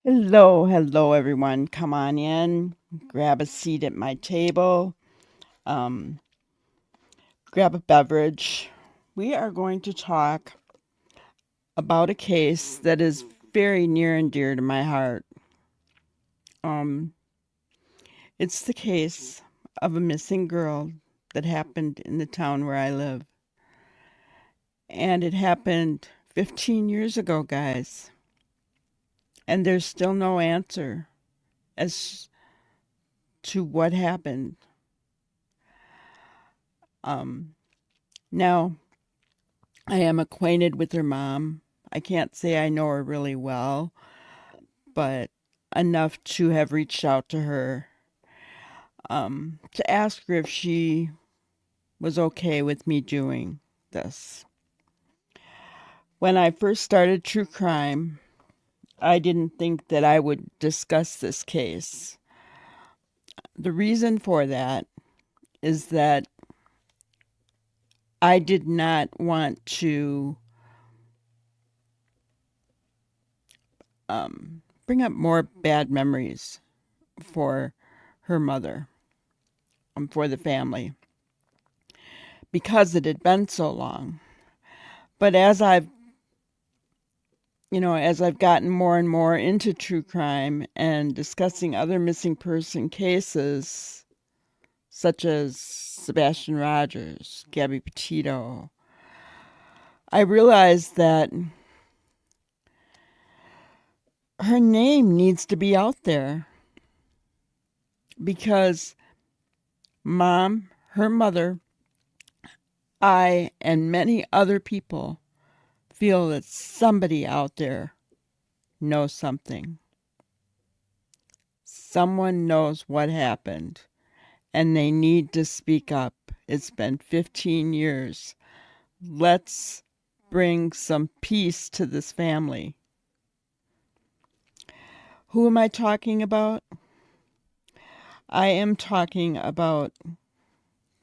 Hello, everyone. Come on in, grab a seat at my table, um, grab a beverage. We are going to talk about a case that is very near and dear to my heart. Um, it's the case of a missing girl that happened in the town where I live. And it happened 15 years ago, guys. And there's still no answer as to what happened. Um, Now, I am acquainted with her mom. I can't say I know her really well, but enough to have reached out to her to ask her if she was okay with me doing this. When I first started true crime, I didn't think that I would discuss this case. The reason for that is that I did not want to bring up more bad memories for her mother, for the family, because it had been so long. But as I've gotten more and more into true crime and discussing other missing person cases, such as Sebastian Rogers, Gabby Petito, I realized that her name needs to be out there because mom, her mother, I, and many other people feel that somebody out there knows something. Someone knows what happened and they need to speak up. It's been 15 years. Let's bring some peace to this family. Who am I talking about? I am talking about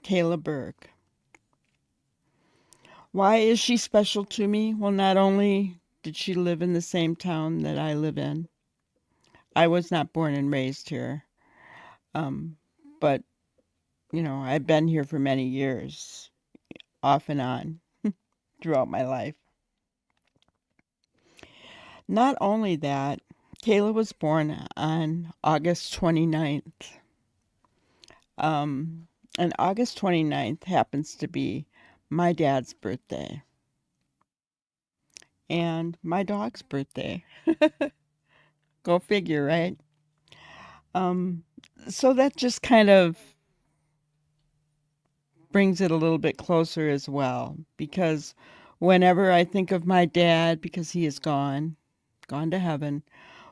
Kayla Berg. Why is she special to me? Well, not only did she live in the same town that I live in, I was not born and raised here, um, but I've been here for many years, off and on, throughout my life. Not only that, Kayla was born on August 29th. Um, and August 29th happens to be my dad's birthday and my dog's birthday. Go figure, right? Um, so that just kind of brings it a little bit closer as well, because whenever I think of my dad, because he is gone to heaven,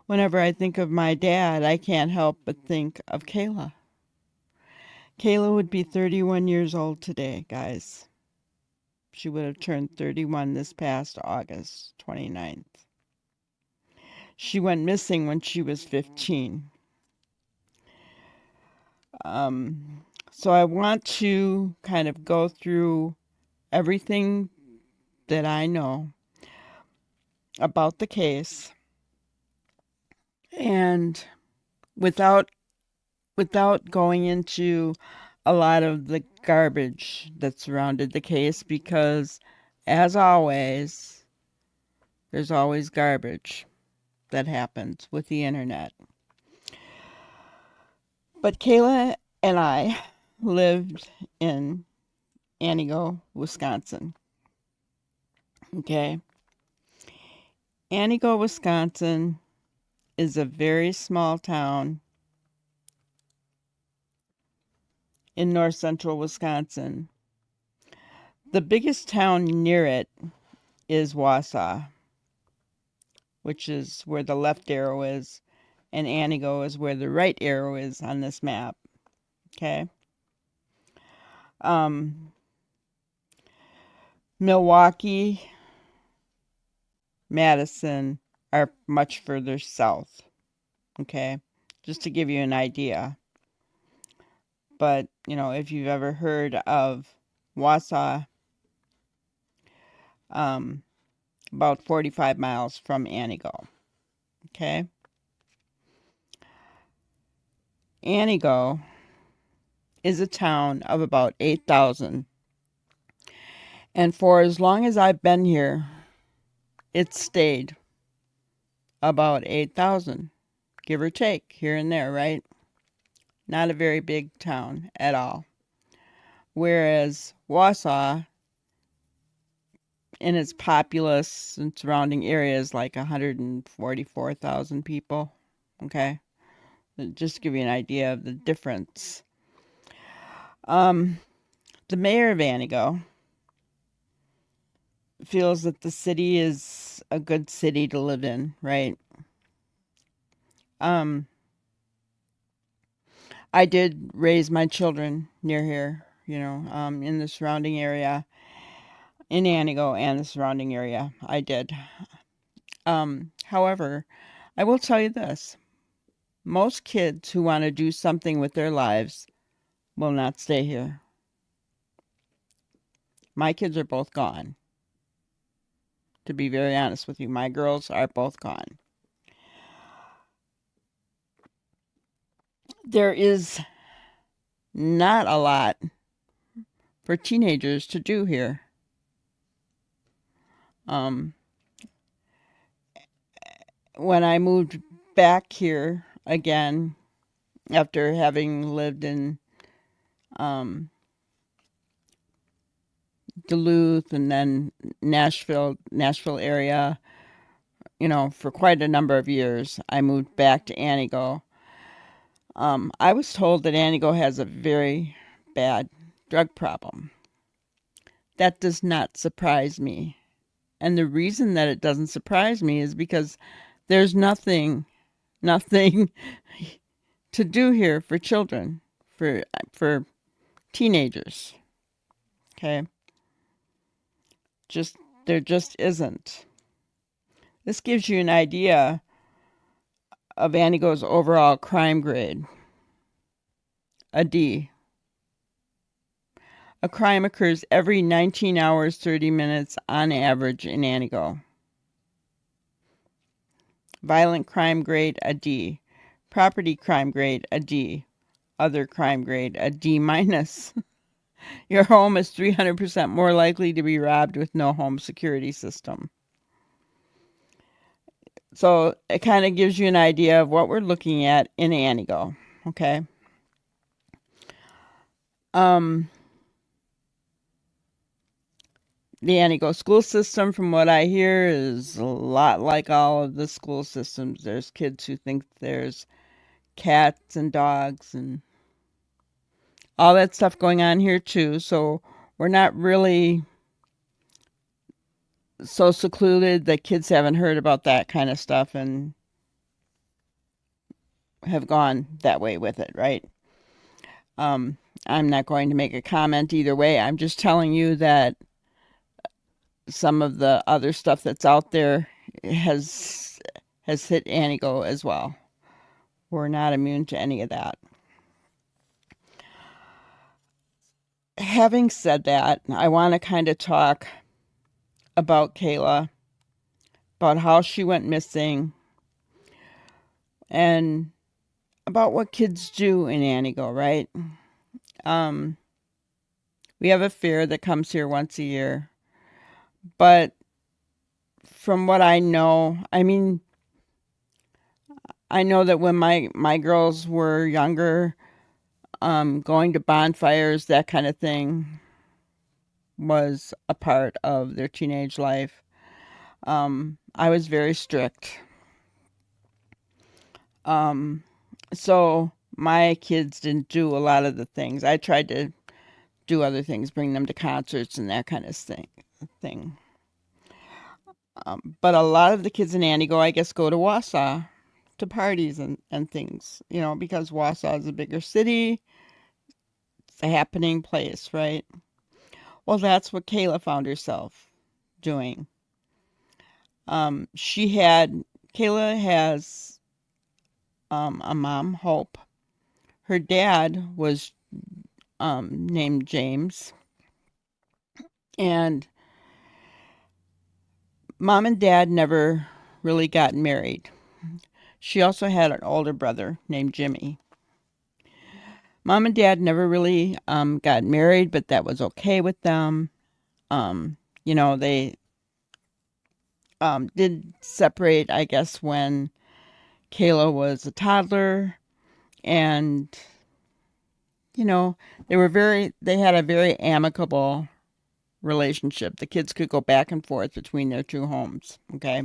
whenever I think of my dad, I can't help but think of Kayla. Kayla would be 31 years old today, guys. She would have turned 31 this past August 29th. She went missing when she was 15. So I want to kind of go through everything that I know about the case, and without going into a lot of the garbage that surrounded the case, because as always, there's always garbage that happens with the internet. But Kayla and I lived in Antigo, Wisconsin. Okay. Antigo, Wisconsin is a very small town in north central Wisconsin. The biggest town near it is Wausau, which is where the left arrow is, and Antigo is where the right arrow is on this map. Okay. Um, Milwaukee, Madison are much further south. Okay. Just to give you an idea. But, if you've ever heard of Wausau, um, about 45 miles from Antigo. Okay. Antigo is a town of about 8,000. And for as long as I've been here, it's stayed about 8,000, give or take, here and there, right? Not a very big town at all. Whereas Wausau, in its populace and surrounding areas, like 144,000 people. Okay, just to give you an idea of the difference. The mayor of Antigo feels that the city is a good city to live in, right? Um, I did raise my children near here, in the surrounding area, in Antigo and the surrounding area. I did. However, I will tell you this. Most kids who want to do something with their lives will not stay here. My kids are both gone. To be very honest with you, my girls are both gone. There is not a lot for teenagers to do here. When I moved back here again, after having lived in Duluth and then Nashville area, for quite a number of years, I moved back to Antigo. I was told that Antigo has a very bad drug problem. That does not surprise me. And the reason that it doesn't surprise me is because there's nothing to do here for children, for teenagers. Okay? There just isn't. This gives you an idea of Antigo's overall crime grade. A D. A crime occurs every 19 hours, 30 minutes on average in Antigo. Violent crime grade, a D. Property crime grade, a D. Other crime grade, a D minus. Your home is 300% more likely to be robbed with no home security system. So it kind of gives you an idea of what we're looking at in Antigo, okay? The Antigo school system, from what I hear, is a lot like all of the school systems. There's kids who think there's cats and dogs and all that stuff going on here too. So we're not really so secluded that kids haven't heard about that kind of stuff and have gone that way with it, right? I'm not going to make a comment either way. I'm just telling you that some of the other stuff that's out there has hit Antigo as well. We're not immune to any of that. Having said that, I want to kind of talk about Kayla, about how she went missing, and about what kids do in Antigo, right? We have a fair that comes here once a year. But from what I know, I mean, I know that when my girls were younger, going to bonfires, that kind of thing, was a part of their teenage life. I was very strict. So my kids didn't do a lot of the things. I tried to do other things, bring them to concerts and that kind of thing. But a lot of the kids in Antigo, I guess, go to Wausau to parties and things, because Wausau is a bigger city. It's a happening place, right? Well, that's what Kayla found herself doing. Kayla has a mom, Hope. Her dad was named James. And mom and dad never really got married. She also had an older brother named Jimmy. Mom and dad never really got married, but that was okay with them. They did separate, I guess, when Kayla was a toddler, and you know, they had a very amicable relationship. The kids could go back and forth between their two homes, okay?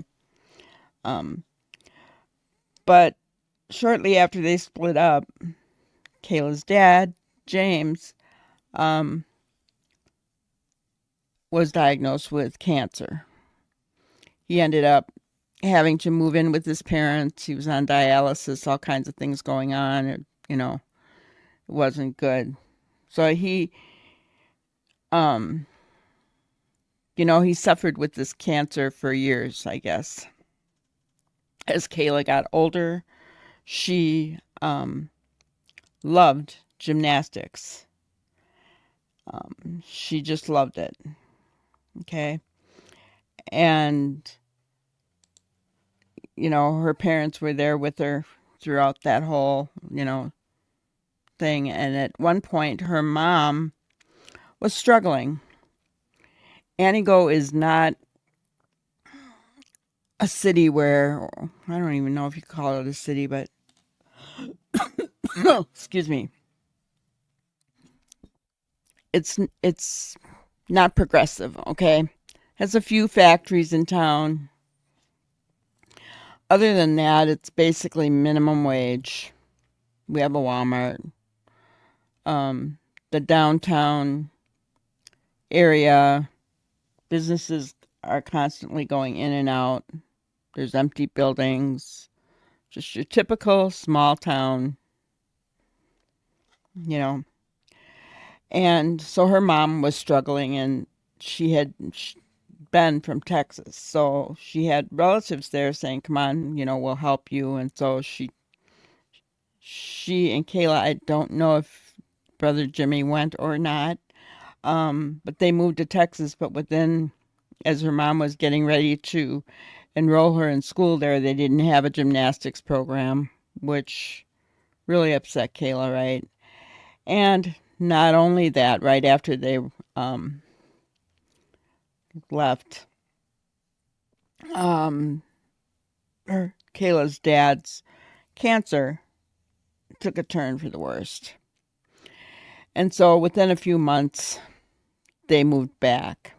Um, but shortly after they split up, Kayla's dad, James, um, was diagnosed with cancer. He ended up having to move in with his parents. He was on dialysis, all kinds of things going on. It wasn't good. So um, he suffered with this cancer for years, I guess. As Kayla got older, she loved gymnastics. She just loved it. Okay. And, her parents were there with her throughout that whole, thing. And at one point, her mom was struggling. Antigo is not a city where, I don't even know if you call it a city, but, excuse me. It's not progressive, okay? Has a few factories in town. Other than that, it's basically minimum wage. We have a Walmart. The downtown area, businesses are constantly going in and out. There's empty buildings. Just your typical small town, you know. And so her mom was struggling, and she had been from Texas. So she had relatives there saying, come on, we'll help you. And so she and Kayla, I don't know if brother Jimmy went or not, but they moved to Texas. But as her mom was getting ready to enroll her in school there, they didn't have a gymnastics program, which really upset Kayla, right? And not only that, right after they left, Kayla's dad's cancer took a turn for the worst. And so within a few months, they moved back.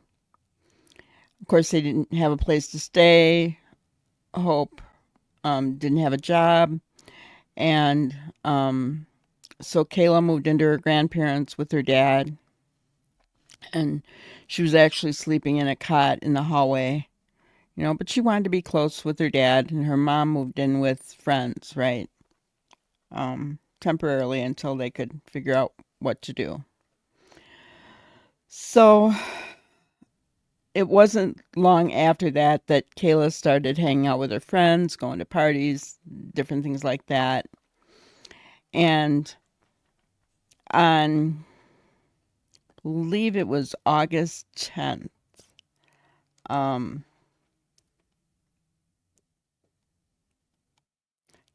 Of course, they didn't have a place to stay. Hope didn't have a job. And so Kayla moved into her grandparents with her dad. And she was actually sleeping in a cot in the hallway, but she wanted to be close with her dad. And her mom moved in with friends, right? Temporarily until they could figure out what to do. So it wasn't long after that Kayla started hanging out with her friends, going to parties, different things like that. And on, I believe it was August 10th,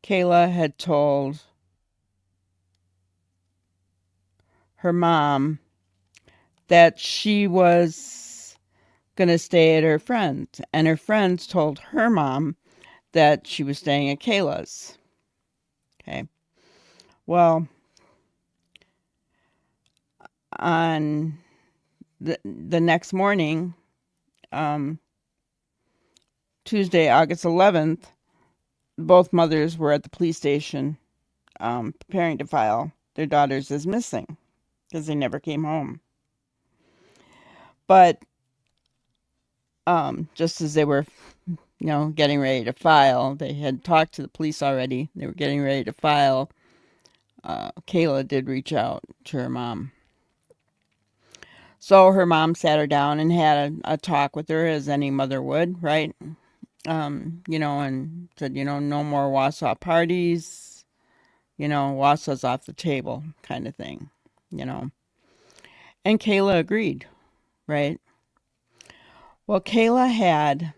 Kayla had told her mom that she was going to stay at her friend's, and her friends told her mom that she was staying at Kayla's. Okay. Well, on the next morning, Tuesday, August 11th, both mothers were at the police station preparing to file their daughters as missing because they never came home. But just as they were, getting ready to file, they had talked to the police already. They were getting ready to file. Kayla did reach out to her mom. So her mom sat her down and had a talk with her, as any mother would, right? And said, no more Wausau parties, Wausau's off the table, kind of thing, And Kayla agreed, right? Well, Kayla had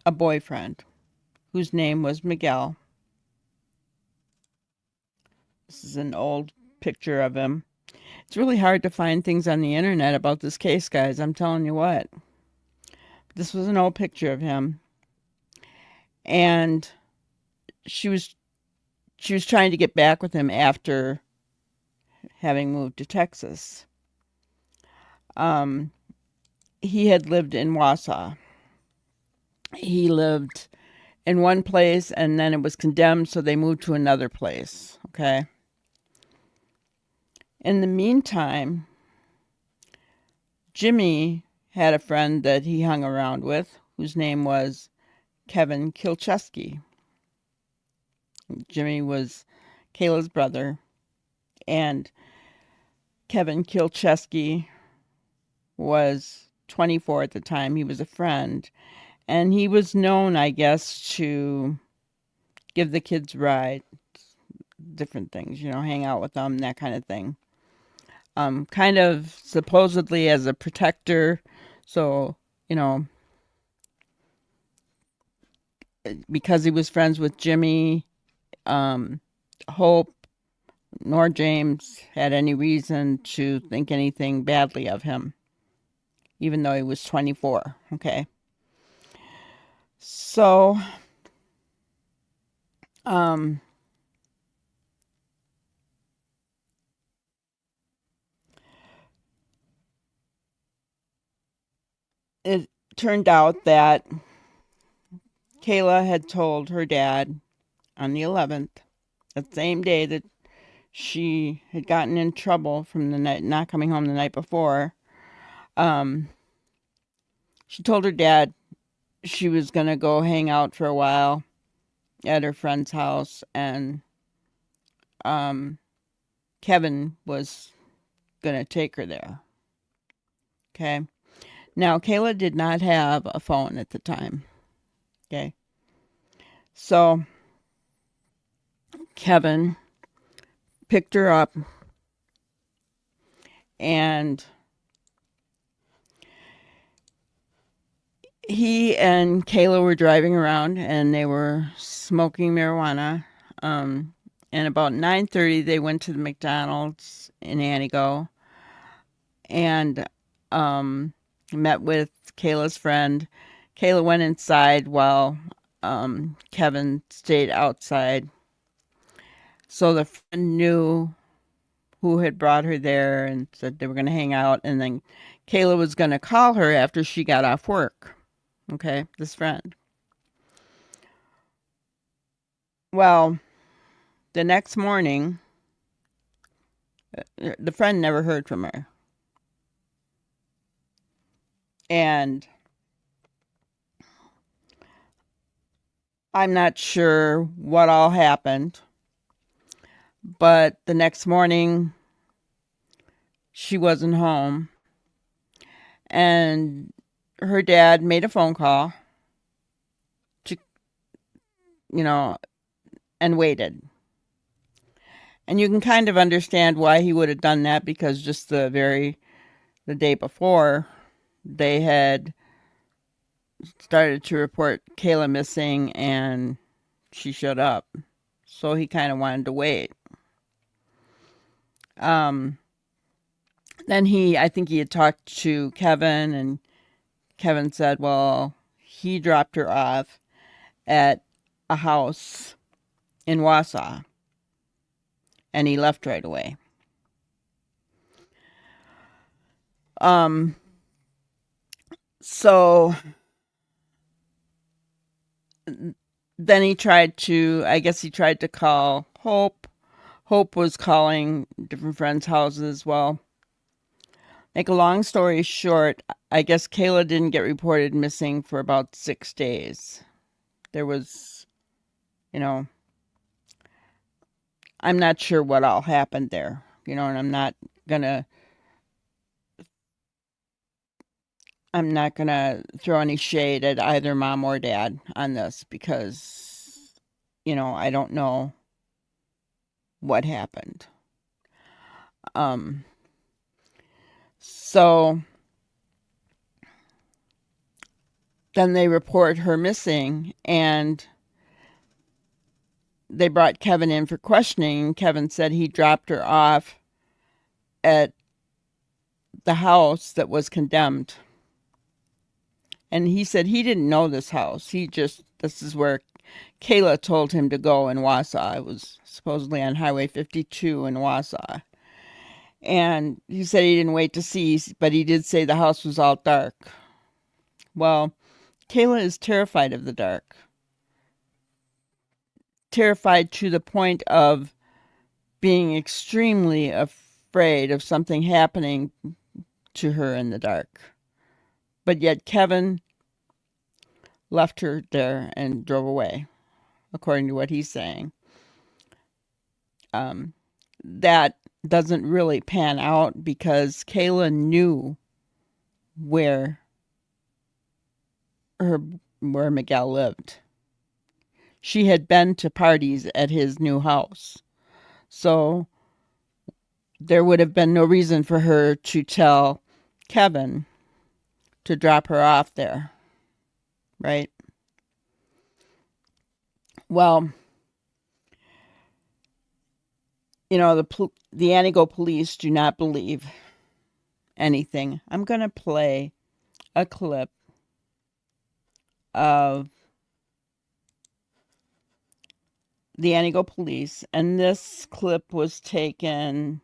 a boyfriend whose name was Miguel. This is an old picture of him. It's really hard to find things on the internet about this case, guys. I'm telling you what. This was an old picture of him, and she was trying to get back with him after having moved to Texas. He had lived in Wausau. He lived in one place and then it was condemned, so they moved to another place. Okay. In the meantime, Jimmy had a friend that he hung around with whose name was Kevin Kilchewski. Jimmy was Kayla's brother, and Kevin Kilchewski was 24 at the time. He was a friend, and he was known, I guess, to give the kids rides, different things, hang out with them, that kind of thing. Kind of supposedly as a protector. So, because he was friends with Jimmy, Hope, nor James had any reason to think anything badly of him, even though he was 24. Okay. So, it turned out that Kayla had told her dad on the 11th, the same day that she had gotten in trouble from the night not coming home the night before. She told her dad she was going to go hang out for a while at her friend's house, and Kevin was going to take her there. Okay. Now, Kayla did not have a phone at the time. Okay. So, Kevin picked her up, and he and Kayla were driving around, and they were smoking marijuana. And about 9:30, they went to the McDonald's in Antigo, and met with Kayla's friend. Kayla went inside while Kevin stayed outside. So the friend knew who had brought her there and said they were going to hang out. And then Kayla was going to call her after she got off work. Okay, this friend. Well, the next morning, the friend never heard from her. And I'm not sure what all happened, but the next morning she wasn't home, and her dad made a phone call to, and waited. And you can kind of understand why he would have done that, because just the day before, they had started to report Kayla missing and she showed up. So he kind of wanted to wait. Then I think he had talked to Kevin, and Kevin said, well, he dropped her off at a house in Wausau, and he left right away. So then he tried to call Hope. Hope was calling different friends' houses. Well, make a long story short, I guess Kayla didn't get reported missing for about 6 days. There was, I'm not sure what all happened there, and I'm not gonna throw any shade at either mom or dad on this, because, I don't know what happened. So then they report her missing, and they brought Kevin in for questioning. Kevin said he dropped her off at the house that was condemned. And he said he didn't know this house. This is where Kayla told him to go in Wausau. It was supposedly on Highway 52 in Wausau. And he said he didn't wait to see, but he did say the house was all dark. Well, Kayla is terrified of the dark. Terrified to the point of being extremely afraid of something happening to her in the dark. But yet Kevin left her there and drove away, according to what he's saying. That doesn't really pan out because Kayla knew where Miguel lived. She had been to parties at his new house. So there would have been no reason for her to tell Kevin to drop her off there, right? Well, you know, the Antigo police do not believe anything. I'm going to play a clip of the Antigo police, and this clip was taken,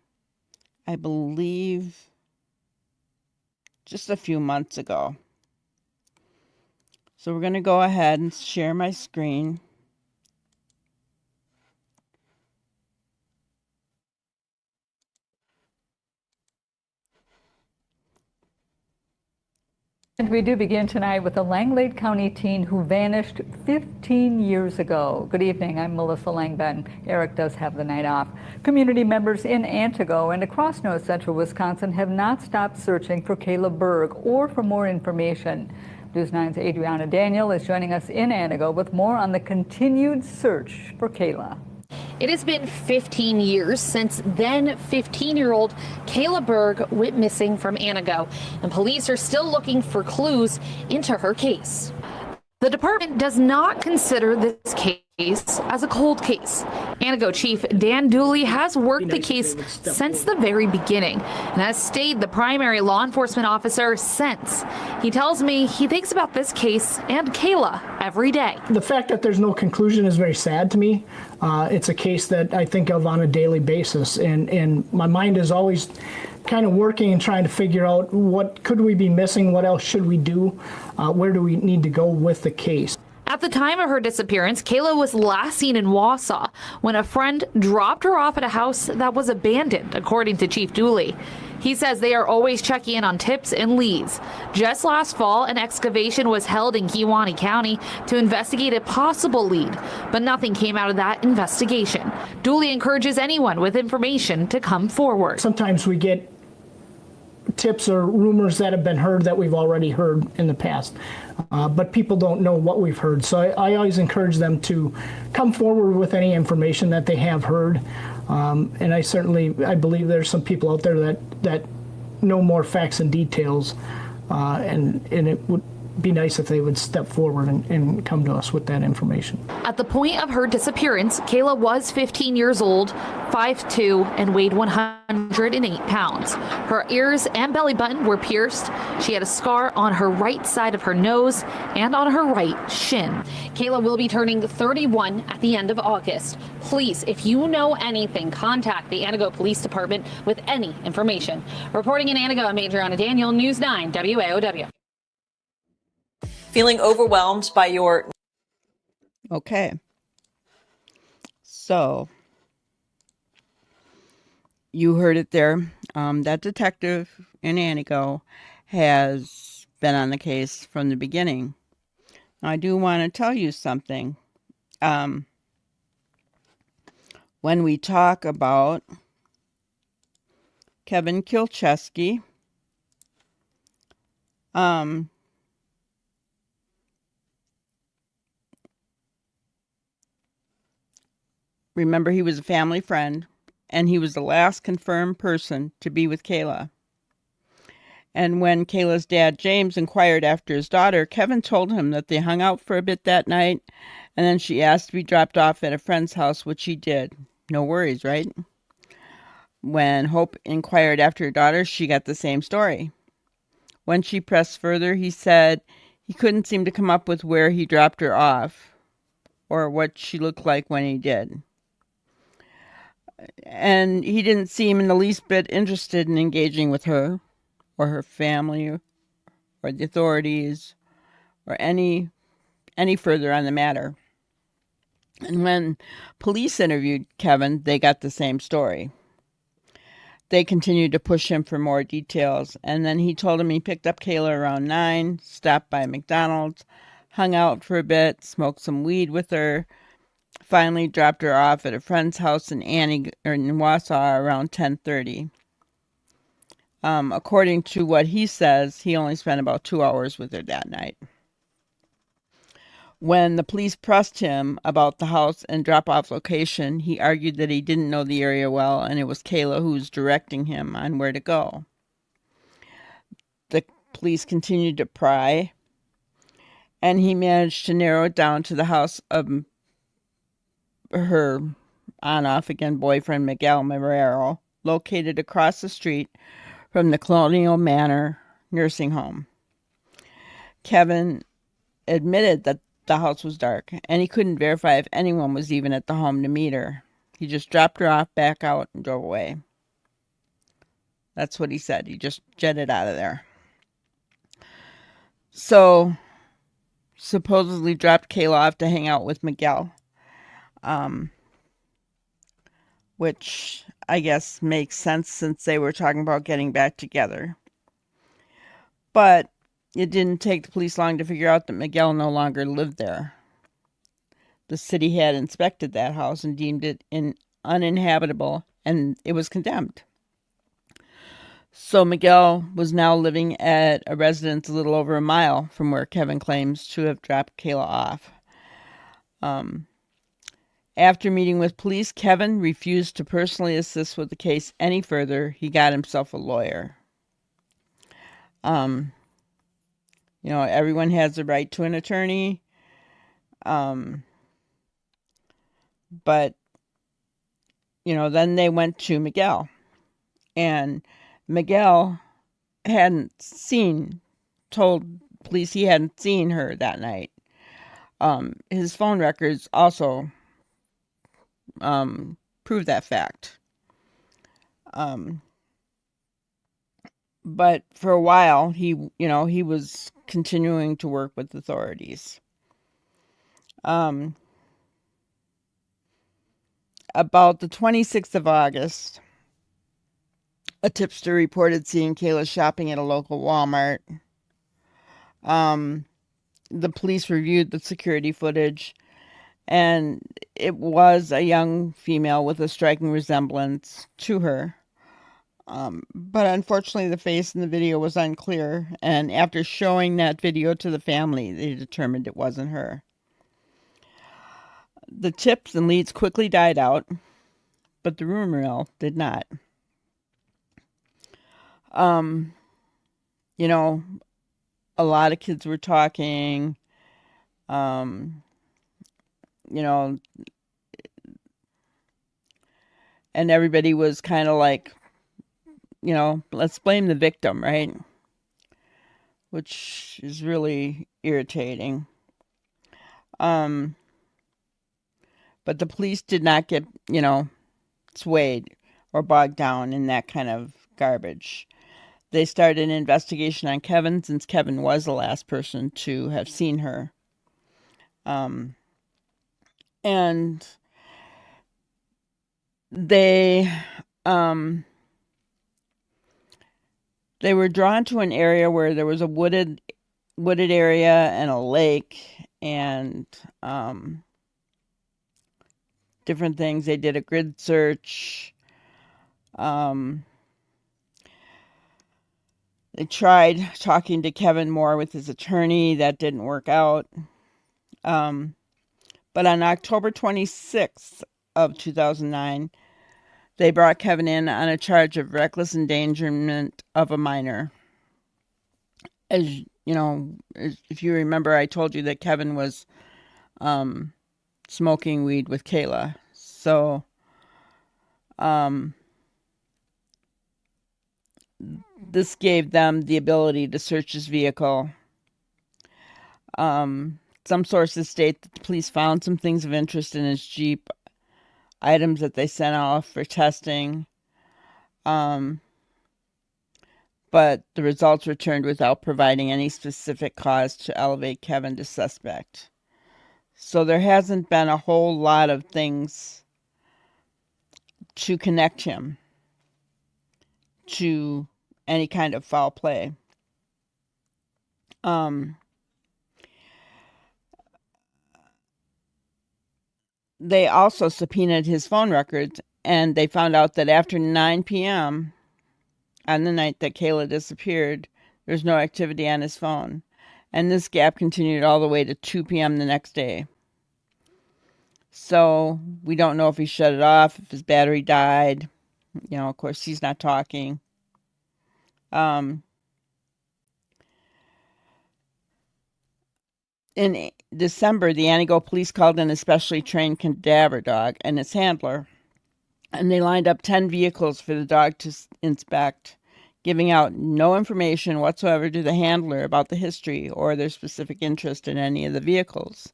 I believe, just a few months ago. So we're going to go ahead and share my screen. And we do begin tonight with a Langlade County teen who vanished 15 years ago. Good evening, I'm Melissa Langben. Eric does have the night off. Community members in Antigo and across north central Wisconsin have not stopped searching for Kayla Berg or for more information. News 9's Adriana Daniel is joining us in Antigo with more on the continued search for Kayla. It has been 15 years since then 15-year-old Kayla Berg went missing from Antigo, and police are still looking for clues into her case. The department does not consider this case as a cold case. Antigo Chief Dan Dooley has worked the case since the very beginning and has stayed the primary law enforcement officer since. He tells me he thinks about this case and Kayla every day. The fact that there's no conclusion is very sad to me. It's a case that I think of on a daily basis, and my mind is always kind of working and trying to figure out what could we be missing, what else should we do, where do we need to go with the case. At the time of her disappearance, Kayla was last seen in Wausau when a friend dropped her off at a house that was abandoned, according to Chief Dooley. He says they are always checking in on tips and leads. Just last fall, an excavation was held in Kewaunee County to investigate a possible lead, but nothing came out of that investigation. Dooley encourages anyone with information to come forward. Sometimes we get tips or rumors that have been heard that we've already heard in the past, but people don't know what we've heard. So I always encourage them to come forward with any information that they have heard. And I believe there's some people out there that know more facts and details, and it would be nice if they would step forward and come to us with that information. At the point of her disappearance, Kayla was 15 years old, 5'2", and weighed 108 pounds. Her ears and belly button were pierced. She had a scar on her right side of her nose and on her right shin. Kayla will be turning 31 at the end of August. Please, if you know anything, contact the Antigo Police Department with any information. Reporting in Antigo, I'm Adriana Daniel, News 9 WAOW. Feeling overwhelmed by your... Okay. So, you heard it there. That detective in Antigo has been on the case from the beginning. I do want to tell you something. When we talk about Kevin Kilchewski, remember, he was a family friend, and he was the last confirmed person to be with Kayla. And when Kayla's dad, James, inquired after his daughter, Kevin told him that they hung out for a bit that night And then she asked to be dropped off at a friend's house, which she did. No worries, right? When Hope inquired after her daughter, she got the same story. When she pressed further, he said he couldn't seem to come up with where he dropped her off or what she looked like when he did. And he didn't seem in the least bit interested in engaging with her or her family or the authorities or any further on the matter. And when police interviewed Kevin, they got the same story. They continued to push him for more details, and then he told him he picked up Kayla around 9, stopped by McDonald's, hung out for a bit, smoked some weed with her, finally dropped her off at a friend's house in Wausau around 10:30. According to what he says, he only spent about 2 hours with her that night. When the police pressed him about the house and drop-off location, he argued that he didn't know the area well and it was Kayla who was directing him on where to go. The police continued to pry, and he managed to narrow it down to the house of her on-off again boyfriend, Miguel Marrero, located across the street from the Colonial Manor nursing home. Kevin admitted that the house was dark, and he couldn't verify if anyone was even at the home to meet her. He just dropped her off, back out, and drove away. That's what he said. He just jetted out of there. So, supposedly dropped Kayla off to hang out with Miguel, which I guess makes sense since they were talking about getting back together. But it didn't take the police long to figure out that Miguel no longer lived there. The city had inspected that house and deemed it uninhabitable, and it was condemned. So Miguel was now living at a residence a little over a mile from where Kevin claims to have dropped Kayla off. After meeting with police, Kevin refused to personally assist with the case any further. He got himself a lawyer. Everyone has the right to an attorney. But, then they went to Miguel. And Miguel told police he hadn't seen her that night. His phone records also prove that fact. But for a while, he was continuing to work with authorities. About the 26th of August, a tipster reported seeing Kayla shopping at a local Walmart. The police reviewed the security footage, and it was a young female with a striking resemblance to her. But unfortunately, the face in the video was unclear, and after showing that video to the family, they determined it wasn't her. The tips and leads quickly died out, but the rumor mill did not. A lot of kids were talking, and everybody was kind of like, let's blame the victim, right? Which is really irritating. But the police did not get, swayed or bogged down in that kind of garbage. They started an investigation on Kevin, since Kevin was the last person to have seen her. And they were drawn to an area where there was a wooded area and a lake and different things. They did a grid search. They tried talking to Kevin more with his attorney. That didn't work out. But on October 26th of 2009, they brought Kevin in on a charge of reckless endangerment of a minor. As you know, if you remember, I told you that Kevin was smoking weed with Kayla. So, this gave them the ability to search his vehicle. Some sources state that the police found some things of interest in his Jeep, items that they sent off for testing. But the results returned without providing any specific cause to elevate Kevin to suspect. So there hasn't been a whole lot of things to connect him to any kind of foul play. They also subpoenaed his phone records, and they found out that after 9 p.m. on the night that Kayla disappeared, there's no activity on his phone. And this gap continued all the way to 2 p.m. the next day. So we don't know if he shut it off, if his battery died. You know, of course, he's not talking. In December, the Antigo police called in a specially trained cadaver dog and its handler, and they lined up 10 vehicles for the dog to inspect, giving out no information whatsoever to the handler about the history or their specific interest in any of the vehicles.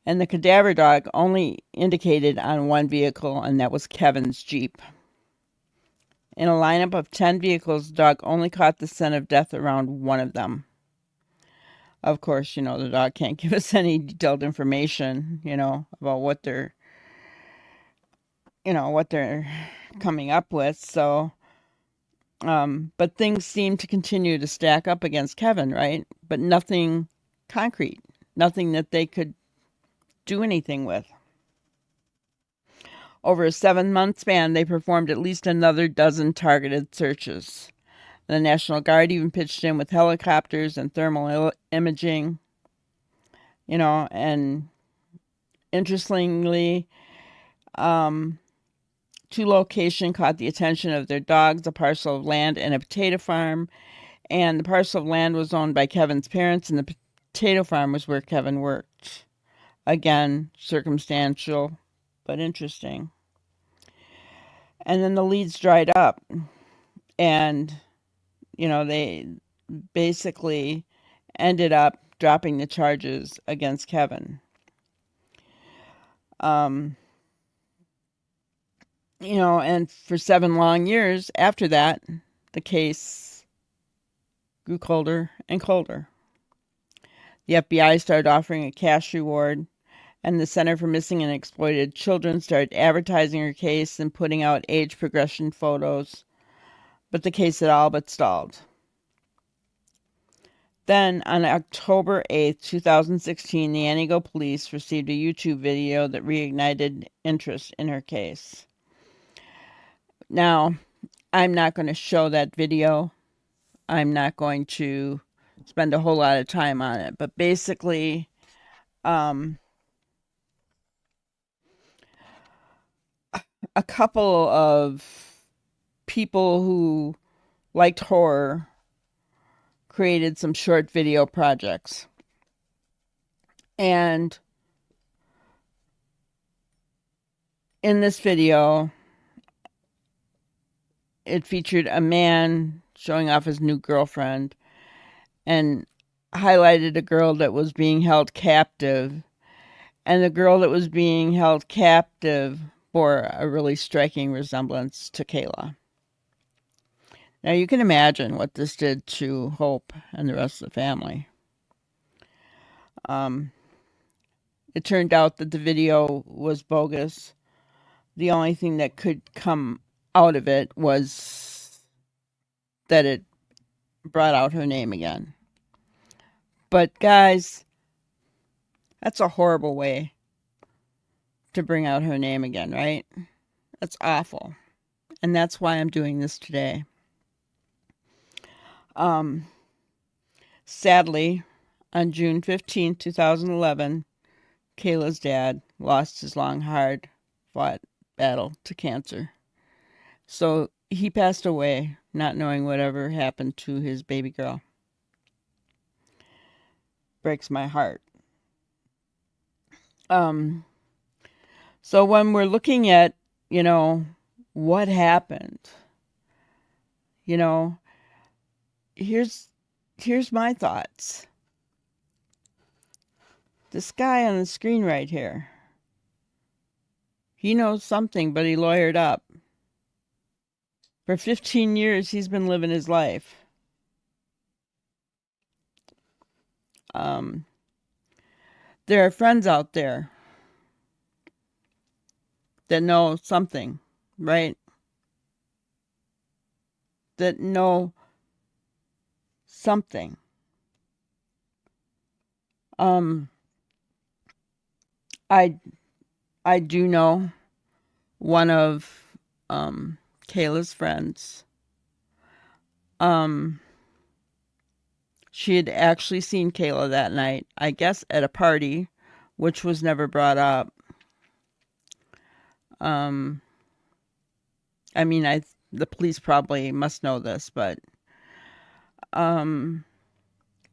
And the cadaver dog only indicated on one vehicle, and that was Kevin's Jeep. In a lineup of 10 vehicles, the dog only caught the scent of death around one of them. Of course, you know, the dog can't give us any detailed information, you know, about what they're coming up with. So, but things seem to continue to stack up against Kevin, right? But nothing concrete, nothing that they could do anything with. Over a 7-month span, they performed at least another dozen targeted searches. The National Guard even pitched in with helicopters and thermal imaging, you know, and interestingly, 2 locations caught the attention of their dogs, a parcel of land and a potato farm. And the parcel of land was owned by Kevin's parents, and the potato farm was where Kevin worked. Again, circumstantial, but interesting. And then the leads dried up, and you know, they basically ended up dropping the charges against Kevin. You know, and for 7 long years after that, the case grew colder and colder. The FBI started offering a cash reward, and the Center for Missing and Exploited Children started advertising her case and putting out age progression photos. But the case had all but stalled. Then, on October 8th, 2016, the Antigo police received a YouTube video that reignited interest in her case. Now, I'm not going to show that video. I'm not going to spend a whole lot of time on it. But basically, a couple of people who liked horror created some short video projects. And in this video, it featured a man showing off his new girlfriend and highlighted a girl that was being held captive. And the girl that was being held captive bore a really striking resemblance to Kayla. Now you can imagine what this did to Hope and the rest of the family. It turned out that the video was bogus. The only thing that could come out of it was that it brought out her name again. But guys, that's a horrible way to bring out her name again, right? That's awful. And that's why I'm doing this today. Sadly, on June 15, 2011, Kayla's dad lost his long, hard-fought battle to cancer. So he passed away, not knowing whatever happened to his baby girl. Breaks my heart. So when we're looking at, what happened, you know, here's my thoughts. This guy on the screen right here, he knows something, but he lawyered up. For 15 years, he's been living his life. There are friends out there that know something, right? That know something. I do know one of Kayla's friends. She had actually seen Kayla that night, I guess at a party, which was never brought up. I mean, the police probably must know this, but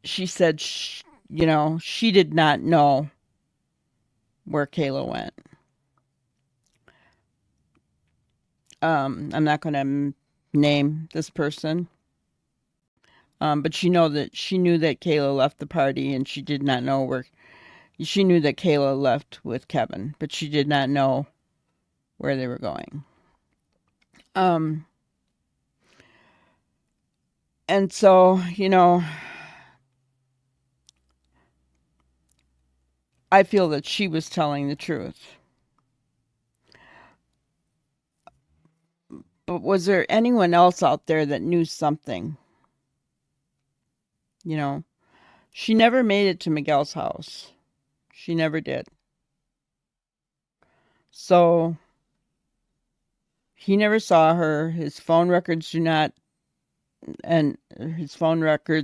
she said, she did not know where Kayla went. I'm not going to name this person, but she knew that Kayla left the party, and she did not know where. She knew that Kayla left with Kevin, but she did not know where they were going. And so, I feel that she was telling the truth. But was there anyone else out there that knew something? She never made it to Miguel's house. She never did. So he never saw her. His phone records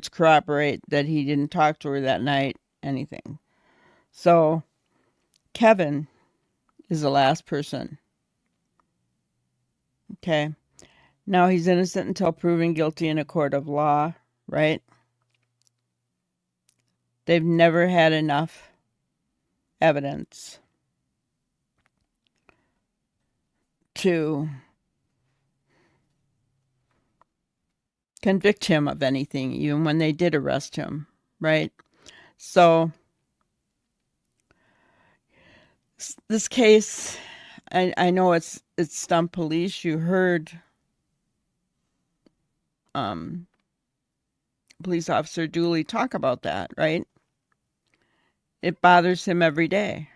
corroborate that he didn't talk to her that night, anything. So Kevin is the last person. Okay. Now he's innocent until proven guilty in a court of law, right? They've never had enough evidence to convict him of anything, even when they did arrest him, right? So this case, I know it's stumped police. You heard police officer Dooley talk about that, right? It bothers him every day.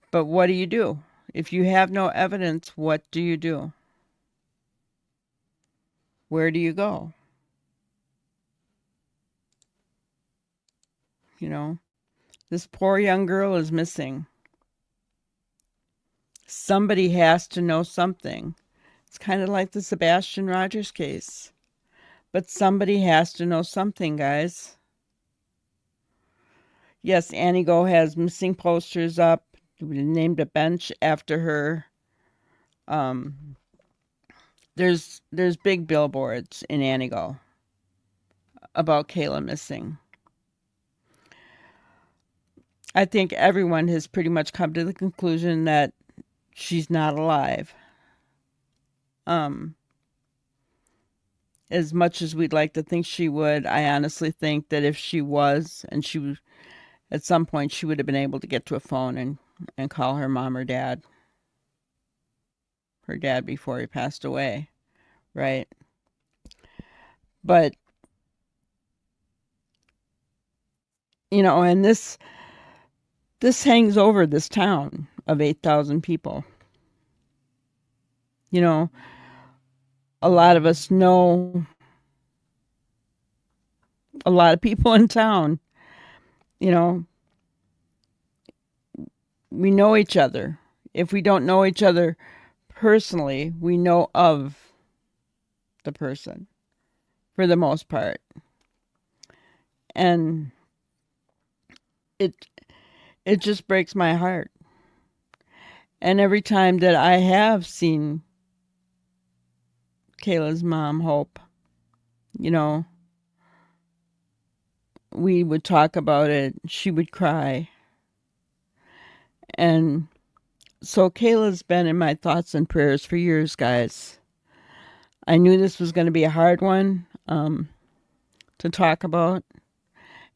But what do you do? If you have no evidence, what do you do? Where do you go? This poor young girl is missing. Somebody has to know something. It's kind of like the Sebastian Rogers case. But somebody has to know something, guys. Yes, Antigo has missing posters up. We named a bench after her. There's big billboards in Antigo about Kayla missing. I think everyone has pretty much come to the conclusion that she's not alive. As much as we'd like to think she would, I honestly think that if she was, and at some point she would have been able to get to a phone and call her mom or dad. Her dad before he passed away, right? But, and this hangs over this town of 8,000 people. A lot of us know a lot of people in town. We know each other. If we don't know each other personally, we know of the person for the most part. And it just breaks my heart. And every time that I have seen Kayla's mom, Hope, we would talk about it. She would cry. And so Kayla's been in my thoughts and prayers for years, guys. I knew this was going to be a hard one to talk about.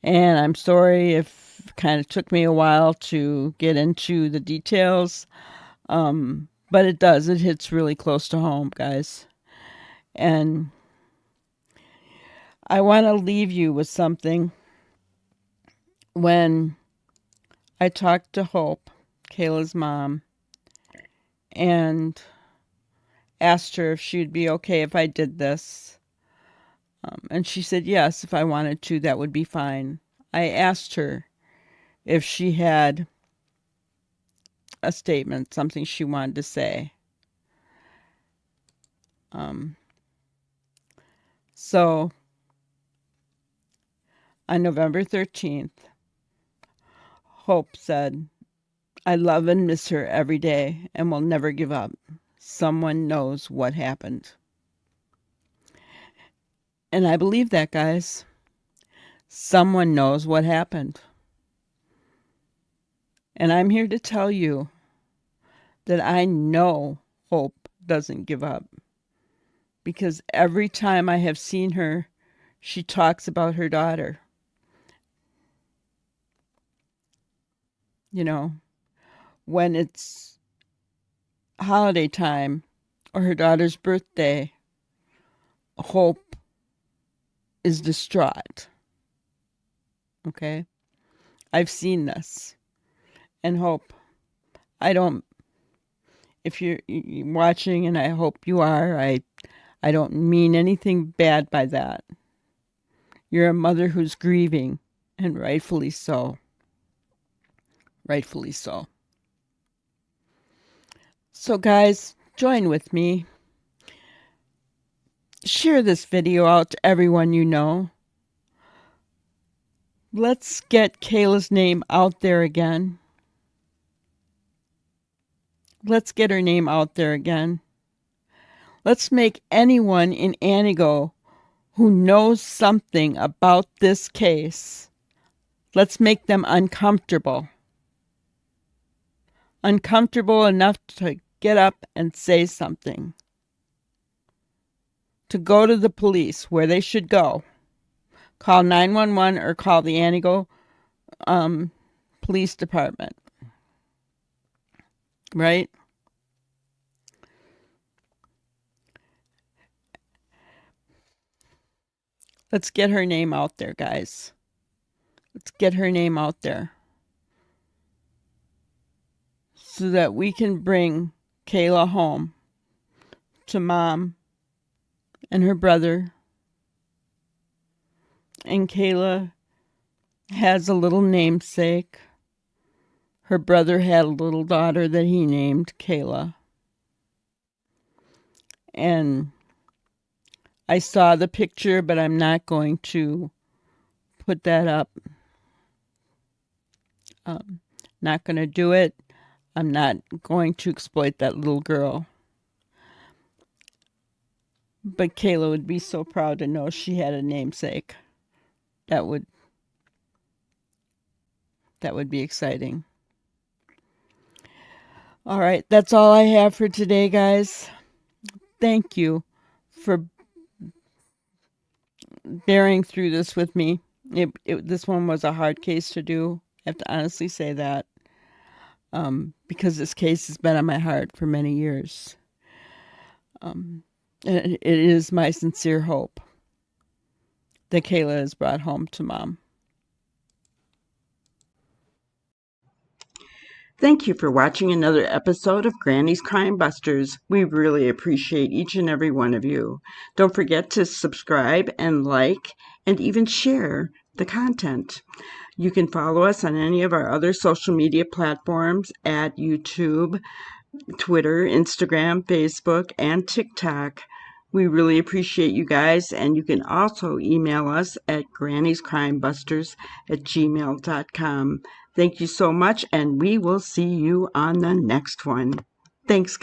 And I'm sorry if it kind of took me a while to get into the details. But it does. It hits really close to home, guys. And I want to leave you with something. When I talked to Hope, Kayla's mom, and asked her if she'd be okay if I did this. And she said yes, if I wanted to, that would be fine. I asked her if she had a statement, something she wanted to say. So on November 13th, Hope said, "I love and miss her every day and will never give up. Someone knows what happened." And I believe that, guys. Someone knows what happened. And I'm here to tell you that I know Hope doesn't give up. Because every time I have seen her, she talks about her daughter. You know, when it's holiday time or her daughter's birthday, Hope is distraught. Okay? I've seen this. And Hope, if you're watching, and I hope you are, I don't mean anything bad by that. You're a mother who's grieving, and rightfully so. Rightfully so. So guys, join with me. Share this video out to everyone you know. Let's get Kayla's name out there again. Let's get her name out there again. Let's make anyone in Antigo who knows something about this case, let's make them uncomfortable. Uncomfortable enough to get up and say something. To go to the police where they should go. Call 911 or call the Antigo Police Department. Right? Let's get her name out there, guys. Let's get her name out there. So that we can bring Kayla home to Mom and her brother. And Kayla has a little namesake. Her brother had a little daughter that he named Kayla. And I saw the picture, but I'm not going to put that up. Not going to do it. I'm not going to exploit that little girl. But Kayla would be so proud to know she had a namesake. That would be exciting. All right, that's all I have for today, guys. Thank you for bearing through this with me. This one was a hard case to do. I have to honestly say that. Because this case has been on my heart for many years. And it is my sincere hope that Kayla is brought home to Mom. Thank you for watching another episode of Granny's Crime Busters. We really appreciate each and every one of you. Don't forget to subscribe and like and even share the content. You can follow us on any of our other social media platforms at YouTube, Twitter, Instagram, Facebook, and TikTok. We really appreciate you guys, and you can also email us at granniescrimebusters@gmail.com. Thank you so much, and we will see you on the next one. Thanks.